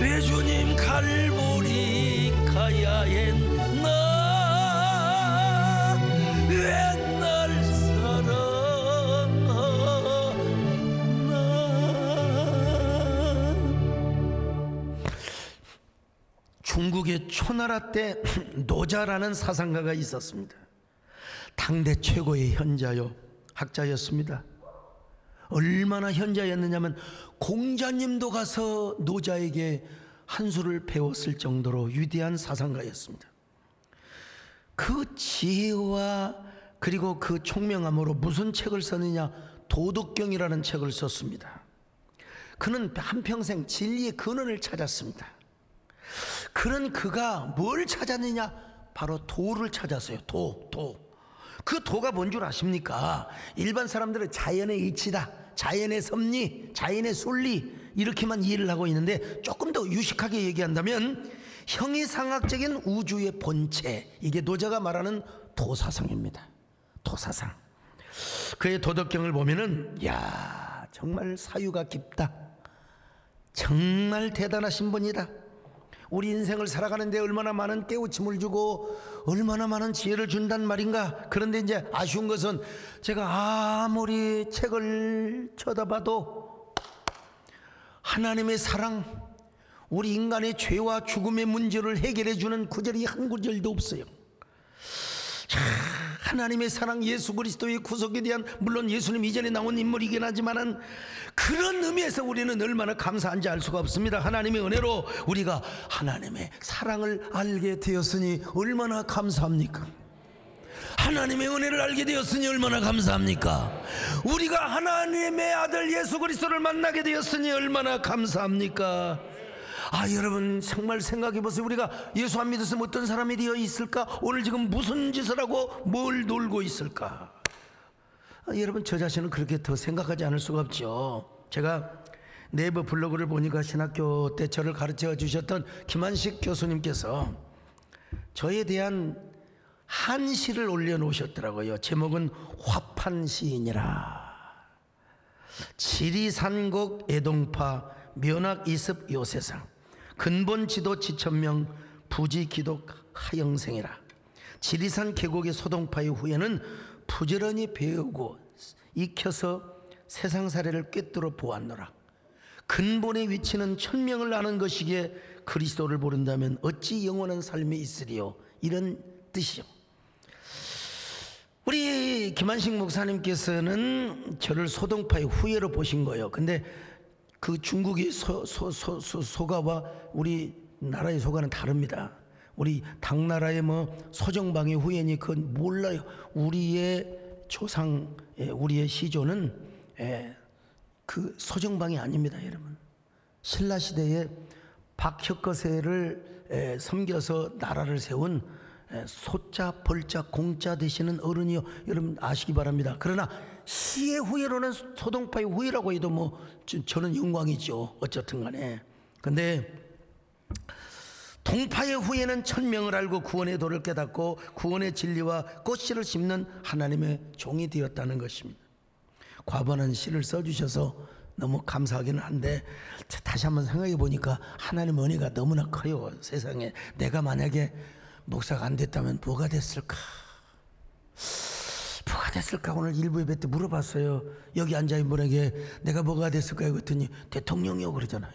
S2: 왜 주님 갈보리 가야 했나? 왜 날 사랑하나? 중국의 초나라 때 노자라는 사상가가 있었습니다. 당대 최고의 현자요, 학자였습니다. 얼마나 현자였느냐면 공자님도 가서 노자에게 한 수를 배웠을 정도로 위대한 사상가였습니다. 그 지혜와 그리고 그 총명함으로 무슨 책을 썼느냐? 도덕경이라는 책을 썼습니다. 그는 한평생 진리의 근원을 찾았습니다. 그런 그가 뭘 찾았느냐? 바로 도를 찾았어요. 도. 그 도가 뭔 줄 아십니까? 일반 사람들은 자연의 이치다, 자연의 섭리, 자연의 순리, 이렇게만 이해를 하고 있는데, 조금 더 유식하게 얘기한다면 형이상학적인 우주의 본체, 이게 노자가 말하는 도사성입니다. 도사성. 그의 도덕경을 보면은 야, 정말 사유가 깊다, 정말 대단하신 분이다, 우리 인생을 살아가는데 얼마나 많은 깨우침을 주고 얼마나 많은 지혜를 준단 말인가. 그런데 이제 아쉬운 것은 제가 아무리 책을 쳐다봐도 하나님의 사랑, 우리 인간의 죄와 죽음의 문제를 해결해 주는 구절이 한 구절도 없어요. 하나님의 사랑, 예수 그리스도의 구속에 대한, 물론 예수님 이전에 나온 인물이긴 하지만은 그런 의미에서 우리는 얼마나 감사한지 알 수가 없습니다. 하나님의 은혜로 우리가 하나님의 사랑을 알게 되었으니 얼마나 감사합니까? 하나님의 은혜를 알게 되었으니 얼마나 감사합니까? 우리가 하나님의 아들 예수 그리스도를 만나게 되었으니 얼마나 감사합니까? 여러분 정말 생각해 보세요. 우리가 예수 안 믿었으면 어떤 사람이 되어 있을까? 오늘 지금 무슨 짓을 하고 뭘 놀고 있을까? 여러분 저 자신은 그렇게 더 생각하지 않을 수가 없죠. 제가 네이버 블로그를 보니까 신학교 때 저를 가르쳐 주셨던 김한식 교수님께서 저에 대한 한 시를 올려놓으셨더라고요. 제목은 화판시인이라. 지리산곡 애동파 면학이습 요세상 근본지도 지천명 부지기독 하영생이라. 지리산 계곡의 소동파의 후에는 부지런히 배우고 익혀서 세상사례를 꿰뚫어 보았노라. 근본의 위치는 천명을 아는 것이기에 그리스도를 모른다면 어찌 영원한 삶이 있으리요, 이런 뜻이요. 우리 김한식 목사님께서는 저를 소동파의 후예로 보신 거예요. 근데 그 중국의 소가와 우리 나라의 소가는 다릅니다. 우리 당나라의 소정방의 후예니 그건 몰라요. 우리의 조상, 우리의 시조는 그 소정방이 아닙니다, 여러분. 신라시대에 박혁거세를 섬겨서 나라를 세운 소자, 벌자, 공자 되시는 어른이요, 여러분 아시기 바랍니다. 그러나 시의 후예로는 소동파의 후예라고 해도 저는 영광이죠. 어쨌든 간에. 근데 동파의 후예는 천명을 알고 구원의 도를 깨닫고 구원의 진리와 꽃씨를 심는 하나님의 종이 되었다는 것입니다. 과반한 시를 써주셔서 너무 감사하기는 한데, 다시 한번 생각해 보니까 하나님의 은혜가 너무나 커요. 세상에 내가 만약에 목사가 안 됐다면 뭐가 됐을까? 뭐가 됐을까? 오늘 일부 예배 때 물어봤어요. 여기 앉아있는 분에게 내가 뭐가 됐을까요? 그랬더니 대통령이요 그러잖아요.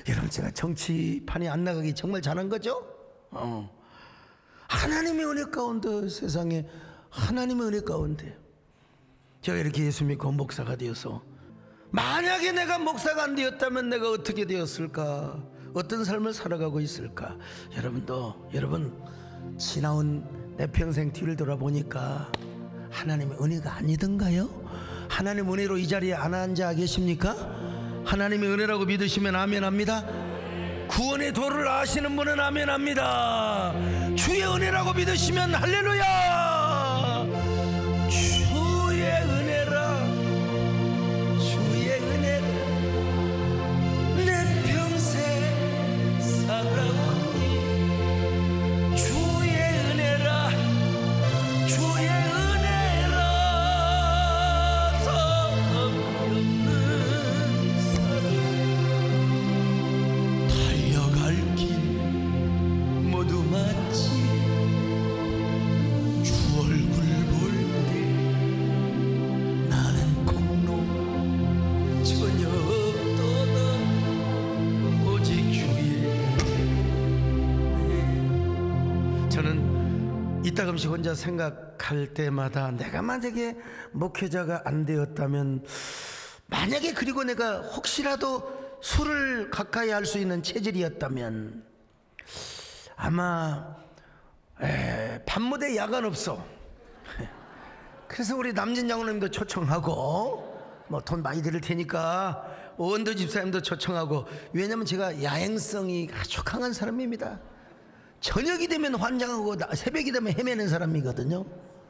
S2: 여러분 제가 정치판에 안 나가기 정말 잘한 거죠? 하나님의 은혜 가운데, 세상에 하나님의 은혜 가운데 제가 이렇게 예수 믿고 목사가 되어서, 만약에 내가 목사가 안 되었다면 내가 어떻게 되었을까? 어떤 삶을 살아가고 있을까? 여러분 지나온 내 평생 뒤를 돌아보니까 하나님의 은혜가 아니던가요? 하나님의 은혜로 이 자리에 안 앉아 계십니까? 하나님의 은혜라고 믿으시면 아멘합니다. 구원의 도를 아시는 분은 아멘합니다. 주의 은혜라고 믿으시면 할렐루야. 주의 은혜라, 주의 은혜라, 내 평생 살아온 길. 주의 은혜라, 주의 은혜라, 더 없는 사랑. 달려갈 길 모두 마치 주 얼굴 볼 때 나는 공로 전혀 없도다 오직 주의. 저는 이따금씩 혼자 생각할 때마다 내가 만약에 목회자가 안 되었다면, 만약에 그리고 내가 혹시라도 술을 가까이 할 수 있는 체질이었다면 아마 밤무대 야간 없어. 그래서 우리 남진 장로님도 초청하고 돈 많이 드릴 테니까 원도 집사님도 초청하고. 왜냐면 제가 야행성이 아주 강한 사람입니다. 저녁이 되면 환장하고 새벽이 되면 헤매는 사람이거든요.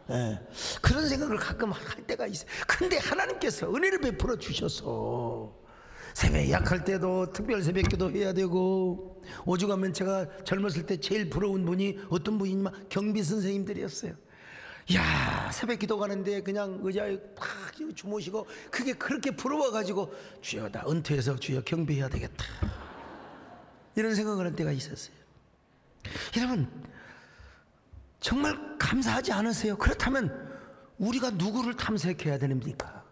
S2: 예, 그런 생각을 가끔 할 때가 있어요. 근데 하나님께서 은혜를 베풀어 주셔서 새벽에 약할 때도 특별 새벽기도 해야 되고, 오죽하면 제가 젊었을 때 제일 부러운 분이 어떤 분이냐면 경비 선생님들이었어요. 야, 새벽기도 가는데 그냥 의자에 팍 주무시고, 그게 그렇게 부러워가지고 주여 나 은퇴해서 주여 경비해야 되겠다 이런 생각을 할 때가 있었어요. 여러분 정말 감사하지 않으세요? 그렇다면 우리가 누구를 탐색해야 됩니까?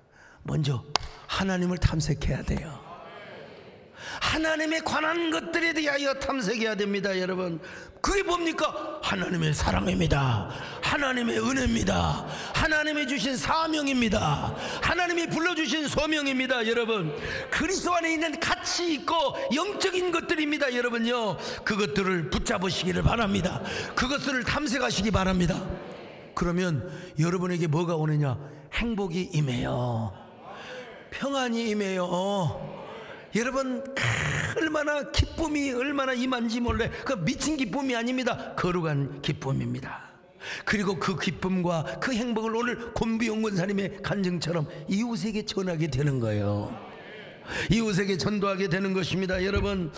S2: 먼저 하나님을 탐색해야 돼요. 하나님에 관한 것들에 대하여 탐색해야 됩니다. 여러분, 그게 뭡니까? 하나님의 사랑입니다. 하나님의 은혜입니다. 하나님이 주신 사명입니다. 하나님이 불러주신 소명입니다. 여러분, 그리스도 안에 있는 가치 있고 영적인 것들입니다. 여러분요, 그것들을 붙잡으시기를 바랍니다. 그것들을 탐색하시기 바랍니다. 그러면 여러분에게 뭐가 오느냐? 행복이 임해요. 평안이 임해요. 여러분, 얼마나 기쁨이 얼마나 임한지 몰래. 그 미친 기쁨이 아닙니다. 거룩한 기쁨입니다. 그리고 그 기쁨과 그 행복을 오늘 곤비용 권사님의 간증처럼 이웃에게 전하게 되는 거예요. 이웃에게 전도하게 되는 것입니다. 여러분,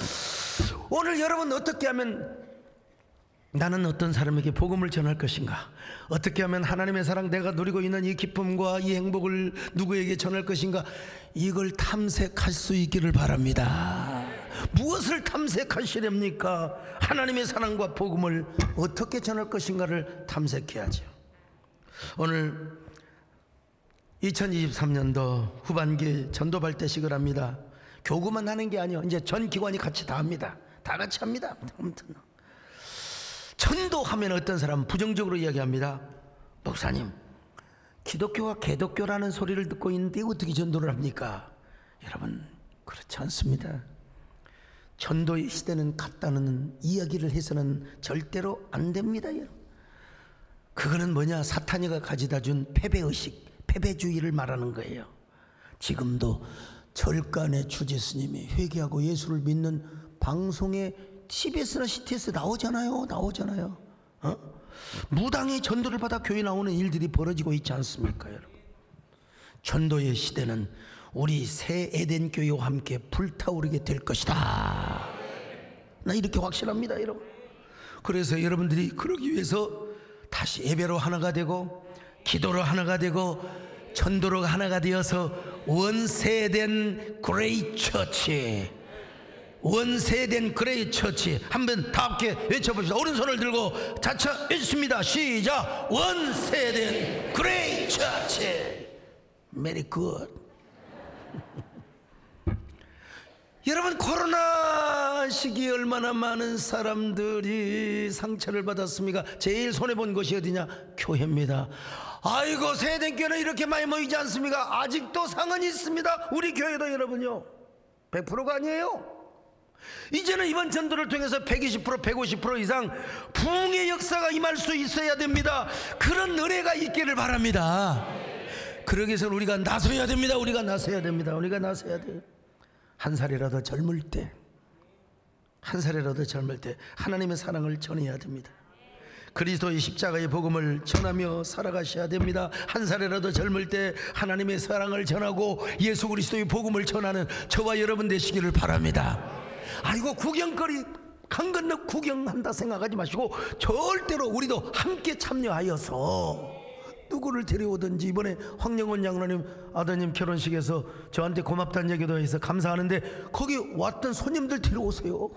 S2: 오늘 여러분 어떻게 하면 나는 어떤 사람에게 복음을 전할 것인가? 어떻게 하면 하나님의 사랑, 내가 누리고 있는 이 기쁨과 이 행복을 누구에게 전할 것인가? 이걸 탐색할 수 있기를 바랍니다. 무엇을 탐색하시렵니까? 하나님의 사랑과 복음을 어떻게 전할 것인가를 탐색해야죠. 오늘 2023년도 후반기에 전도 발대식을 합니다. 교구만 하는 게 아니에요. 이제 전 기관이 같이 다 합니다. 다 같이 합니다. 아무튼 전도하면 어떤 사람은 부정적으로 이야기합니다. 목사님, 기독교가 개독교라는 소리를 듣고 있는데 어떻게 전도를 합니까? 여러분, 그렇지 않습니다. 전도의 시대는 같다는 이야기를 해서는 절대로 안 됩니다. 여러분, 그거는 뭐냐? 사탄이가 가져다 준 패배의식, 패배주의를 말하는 거예요. 지금도 절간의 주지스님이 회개하고 예수를 믿는 방송에 TBS나 CTS 나오잖아요. 무당이 전도를 받아 교회 나오는 일들이 벌어지고 있지 않습니까? 여러분, 전도의 시대는 우리 새 에덴 교회와 함께 불타오르게 될 것이다. 나 이렇게 확신합니다. 여러분, 그래서 여러분들이 그러기 위해서 다시 예배로 하나가 되고 기도로 하나가 되고 전도로 하나가 되어서 원세된 그레이 처치, 원세된 그레이 처치, 한번 다 함께 외쳐봅시다. 오른손을 들고 자차 외칩니다. 시작. 원세된 그레이 처치. 메리 굿. 여러분, 코로나 시기에 얼마나 많은 사람들이 상처를 받았습니까? 제일 손해본 것이 어디냐? 교회입니다. 아이고, 세대교회는 이렇게 많이 모이지 않습니까? 아직도 상흔이 있습니다. 우리 교회도 여러분요, 100%가 아니에요. 이제는 이번 전도를 통해서 120%, 150% 이상 부흥의 역사가 임할 수 있어야 됩니다. 그런 은혜가 있기를 바랍니다. 그러기 위해서는 우리가 나서야 됩니다. 우리가 나서야 됩니다. 우리가 나서야 돼요. 한 살이라도 젊을 때, 한 살이라도 젊을 때 하나님의 사랑을 전해야 됩니다. 그리스도의 십자가의 복음을 전하며 살아가셔야 됩니다. 한 살이라도 젊을 때 하나님의 사랑을 전하고 예수 그리스도의 복음을 전하는 저와 여러분 되시기를 바랍니다. 아이고, 구경거리 강 건너 구경한다 생각하지 마시고 절대로 우리도 함께 참여하여서 누구를 데려오든지, 이번에 황영원 장로님 아드님 결혼식에서 저한테 고맙다는 얘기도 해서 감사하는데 거기 왔던 손님들 데려오세요.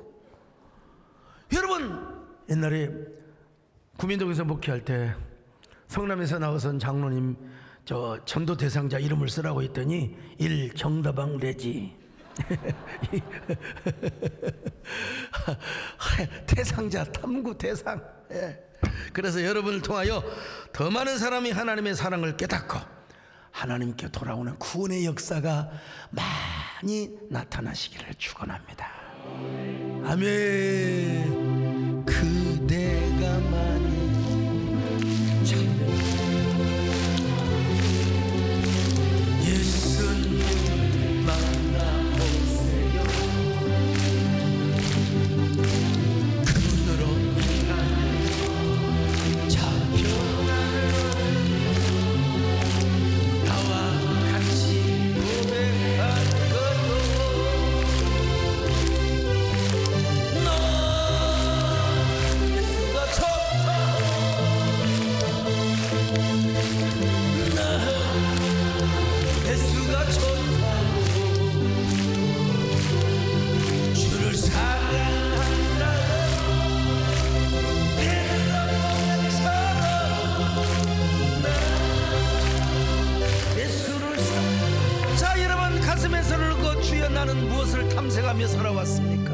S2: 여러분, 옛날에 구민동에서 목회할 때 성남에서 나와선 장로님 저 전도 대상자 이름을 쓰라고 했더니 정다방 레지 대상자, 탐구 대상. 그래서 여러분을 통하여 더 많은 사람이 하나님의 사랑을 깨닫고 하나님께 돌아오는 구원의 역사가 많이 나타나시기를 축원합니다. 아멘. 그대가 많이 예수님 만나보세요. 그분으로 잡혀가는 좋다고 주를 사랑한다고 자, 여러분 가슴에 손을 얹고 주여 나는 무엇을 탐색하며 살아왔습니까?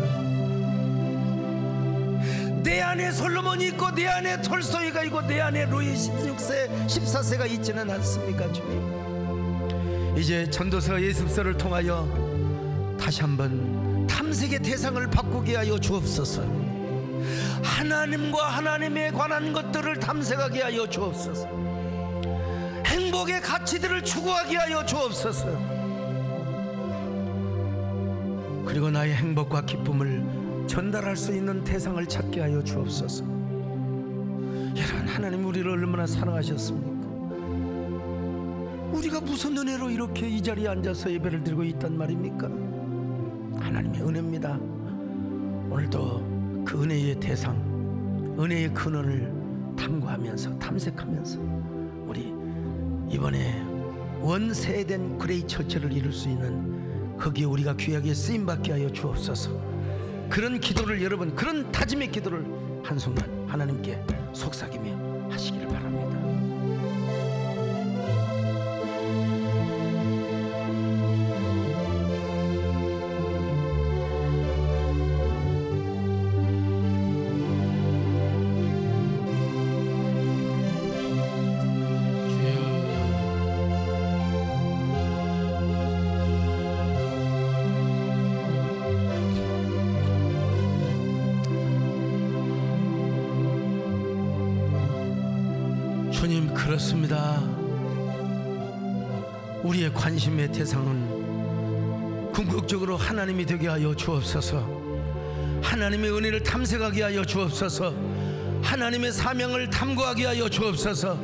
S2: 내 안에 솔로몬이 있고 내 안에 톨스토이가 있고 내 안에 루이 16세 14세가 있지는 않습니까? 주님, 이제 전도서 예습서를 통하여 다시 한번 탐색의 대상을 바꾸게 하여 주옵소서. 하나님과 하나님에 관한 것들을 탐색하게 하여 주옵소서. 행복의 가치들을 추구하게 하여 주옵소서. 그리고 나의 행복과 기쁨을 전달할 수 있는 대상을 찾게 하여 주옵소서. 여러분, 하나님 우리를 얼마나 사랑하셨습니까? 우리가 무슨 은혜로 이렇게 이 자리에 앉아서 예배를 드리고 있단 말입니까? 하나님의 은혜입니다. 오늘도 그 은혜의 대상, 은혜의 근원을 탐구하면서 탐색하면서 우리 이번에 원세된 그레이 처치를 이룰 수 있는 거기에 우리가 귀하게 쓰임받게 하여 주옵소서. 그런 기도를, 여러분, 그런 다짐의 기도를 한순간 하나님께 속삭이며 하시기를 바랍니다. 주님, 그렇습니다. 우리의 관심의 대상은 궁극적으로 하나님이 되게 하여 주옵소서. 하나님의 은혜를 탐색하게 하여 주옵소서. 하나님의 사명을 탐구하게 하여 주옵소서.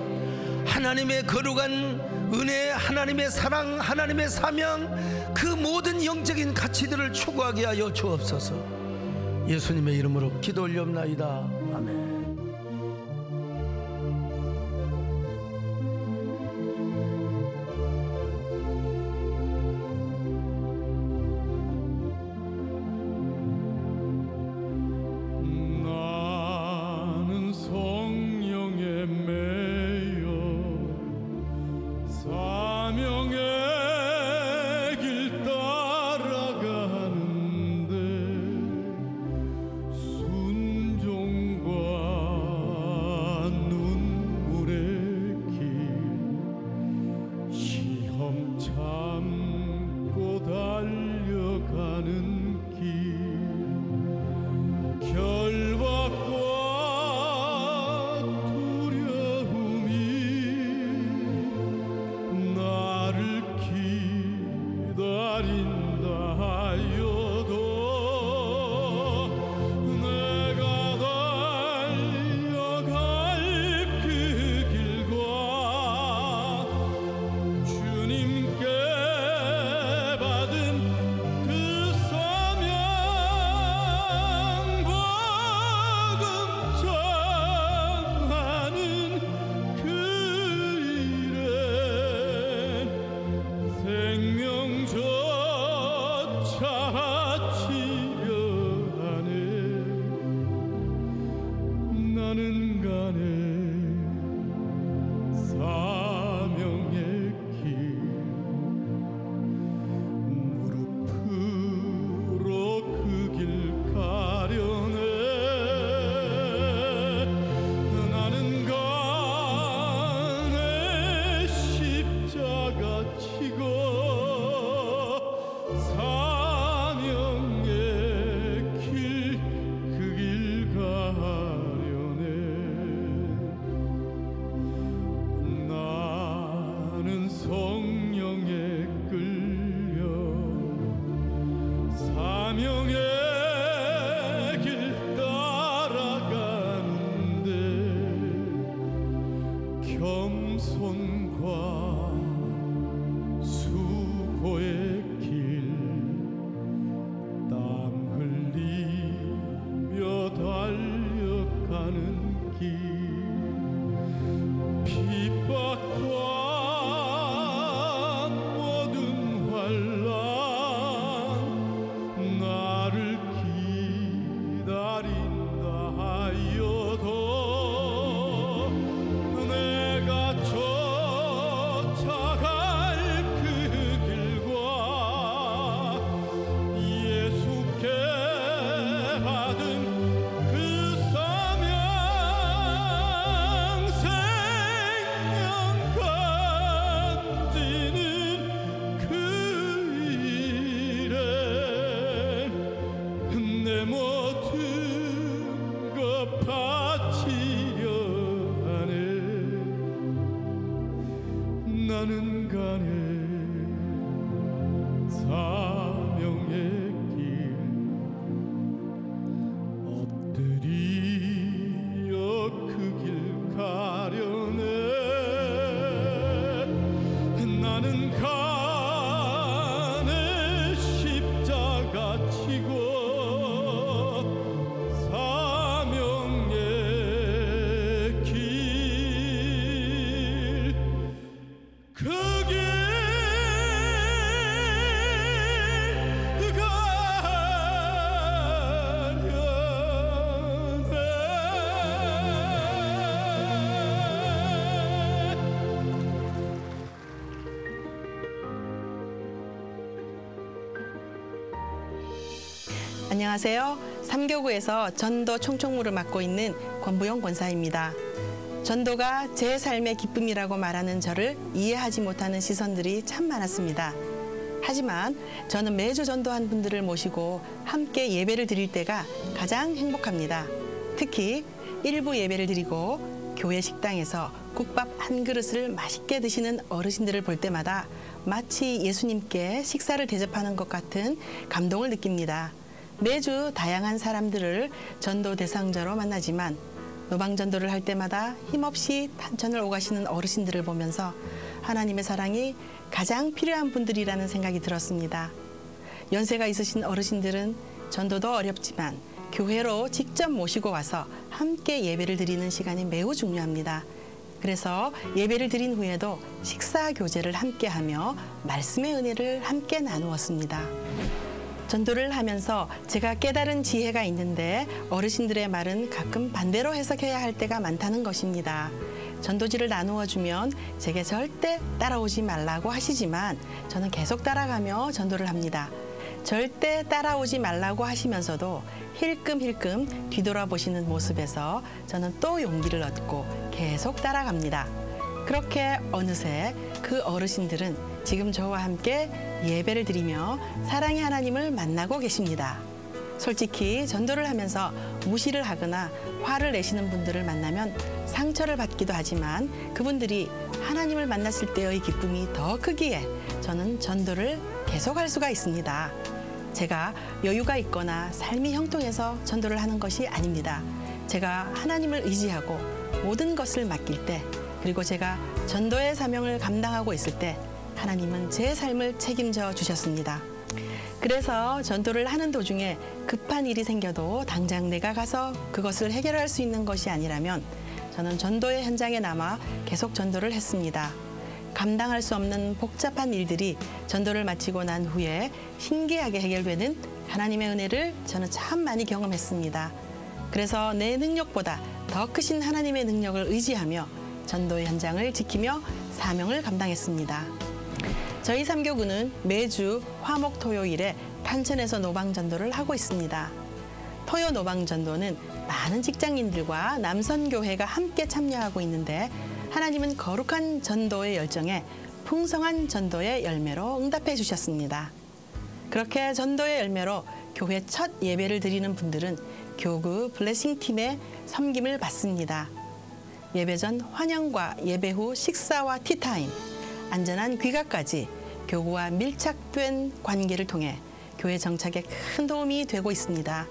S2: 하나님의 거룩한 은혜, 하나님의 사랑, 하나님의 사명, 그 모든 영적인 가치들을 추구하게 하여 주옵소서. 예수님의 이름으로 기도 올리옵나이다. 아멘.
S1: 핍박과 가는 사명의 길 엎드려 그 길 가려네 나는 가네 십자가 지고 사명의 길 그 길
S4: 안녕하세요. 삼교구에서 전도 총총무를 맡고 있는 권부영 권사입니다. 전도가 제 삶의 기쁨이라고 말하는 저를 이해하지 못하는 시선들이 참 많았습니다. 하지만 저는 매주 전도한 분들을 모시고 함께 예배를 드릴 때가 가장 행복합니다. 특히 일부 예배를 드리고 교회 식당에서 국밥 한 그릇을 맛있게 드시는 어르신들을 볼 때마다 마치 예수님께 식사를 대접하는 것 같은 감동을 느낍니다. 매주 다양한 사람들을 전도 대상자로 만나지만 노방전도를 할 때마다 힘없이 탄천을 오가시는 어르신들을 보면서 하나님의 사랑이 가장 필요한 분들이라는 생각이 들었습니다. 연세가 있으신 어르신들은 전도도 어렵지만 교회로 직접 모시고 와서 함께 예배를 드리는 시간이 매우 중요합니다. 그래서 예배를 드린 후에도 식사 교제를 함께하며 말씀의 은혜를 함께 나누었습니다. 전도를 하면서 제가 깨달은 지혜가 있는데 어르신들의 말은 가끔 반대로 해석해야 할 때가 많다는 것입니다. 전도지를 나누어 주면 제게 절대 따라오지 말라고 하시지만 저는 계속 따라가며 전도를 합니다. 절대 따라오지 말라고 하시면서도 힐끔힐끔 뒤돌아보시는 모습에서 저는 또 용기를 얻고 계속 따라갑니다. 그렇게 어느새 그 어르신들은 지금 저와 함께 예배를 드리며 사랑의 하나님을 만나고 계십니다. 솔직히 전도를 하면서 무시를 하거나 화를 내시는 분들을 만나면 상처를 받기도 하지만 그분들이 하나님을 만났을 때의 기쁨이 더 크기에 저는 전도를 계속할 수가 있습니다. 제가 여유가 있거나 삶이 형통해서 전도를 하는 것이 아닙니다. 제가 하나님을 의지하고 모든 것을 맡길 때 그리고 제가 전도의 사명을 감당하고 있을 때 하나님은 제 삶을 책임져 주셨습니다. 그래서 전도를 하는 도중에 급한 일이 생겨도 당장 내가 가서 그것을 해결할 수 있는 것이 아니라면 저는 전도의 현장에 남아 계속 전도를 했습니다. 감당할 수 없는 복잡한 일들이 전도를 마치고 난 후에 신기하게 해결되는 하나님의 은혜를 저는 참 많이 경험했습니다. 그래서 내 능력보다 더 크신 하나님의 능력을 의지하며 전도의 현장을 지키며 사명을 감당했습니다. 저희 삼교구는 매주 화목 토요일에 탄천에서 노방전도를 하고 있습니다. 토요 노방전도는 많은 직장인들과 남선교회가 함께 참여하고 있는데 하나님은 거룩한 전도의 열정에 풍성한 전도의 열매로 응답해 주셨습니다. 그렇게 전도의 열매로 교회 첫 예배를 드리는 분들은 교구 블레싱팀의 섬김을 받습니다. 예배 전 환영과 예배 후 식사와 티타임, 안전한 귀가까지 교구와 밀착된 관계를 통해 교회 정착에 큰 도움이 되고 있습니다.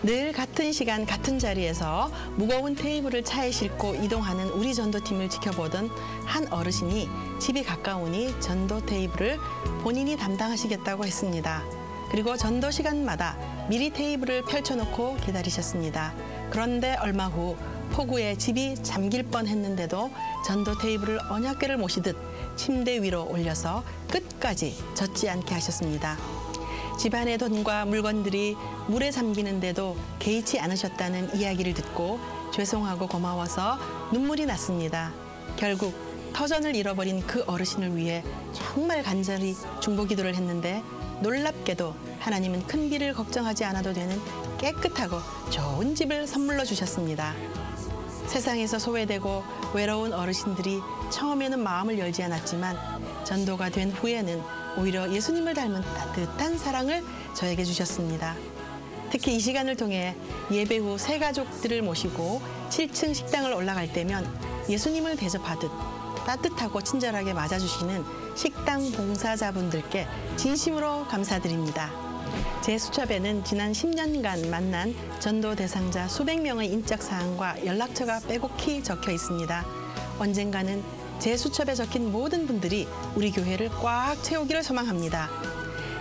S4: 늘 같은 시간 같은 자리에서 무거운 테이블을 차에 싣고 이동하는 우리 전도팀을 지켜보던 한 어르신이 집이 가까우니 전도 테이블을 본인이 담당하시겠다고 했습니다. 그리고 전도 시간마다 미리 테이블을 펼쳐놓고 기다리셨습니다. 그런데 얼마 후 폭우에 집이 잠길 뻔했는데도 전도 테이블을 언약궤를 모시듯 침대 위로 올려서 끝까지 젖지 않게 하셨습니다. 집안의 돈과 물건들이 물에 잠기는데도 개의치 않으셨다는 이야기를 듣고 죄송하고 고마워서 눈물이 났습니다. 결국 터전을 잃어버린 그 어르신을 위해 정말 간절히 중보기도를 했는데 놀랍게도 하나님은 큰 비를 걱정하지 않아도 되는 깨끗하고 좋은 집을 선물로 주셨습니다. 세상에서 소외되고 외로운 어르신들이 처음에는 마음을 열지 않았지만 전도가 된 후에는 오히려 예수님을 닮은 따뜻한 사랑을 저에게 주셨습니다. 특히 이 시간을 통해 예배 후 새 가족들을 모시고 7층 식당을 올라갈 때면 예수님을 대접하듯 따뜻하고 친절하게 맞아주시는 식당 봉사자분들께 진심으로 감사드립니다. 제 수첩에는 지난 10년간 만난 전도 대상자 수백 명의 인적사항과 연락처가 빼곡히 적혀 있습니다. 언젠가는 제 수첩에 적힌 모든 분들이 우리 교회를 꽉 채우기를 소망합니다.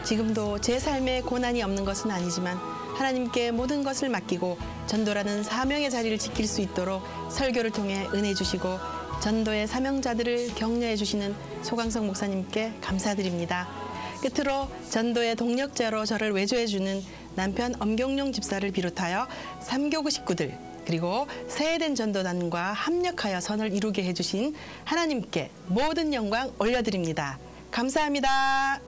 S4: 지금도 제 삶에 고난이 없는 것은 아니지만 하나님께 모든 것을 맡기고 전도라는 사명의 자리를 지킬 수 있도록 설교를 통해 은혜 주시고 전도의 사명자들을 격려해 주시는 소강성 목사님께 감사드립니다. 끝으로 전도의 동력자로 저를 외조해 주는 남편 엄경룡 집사를 비롯하여 3교구 식구들 그리고 새해된 전도단과 합력하여 선을 이루게 해주신 하나님께 모든 영광 올려드립니다. 감사합니다.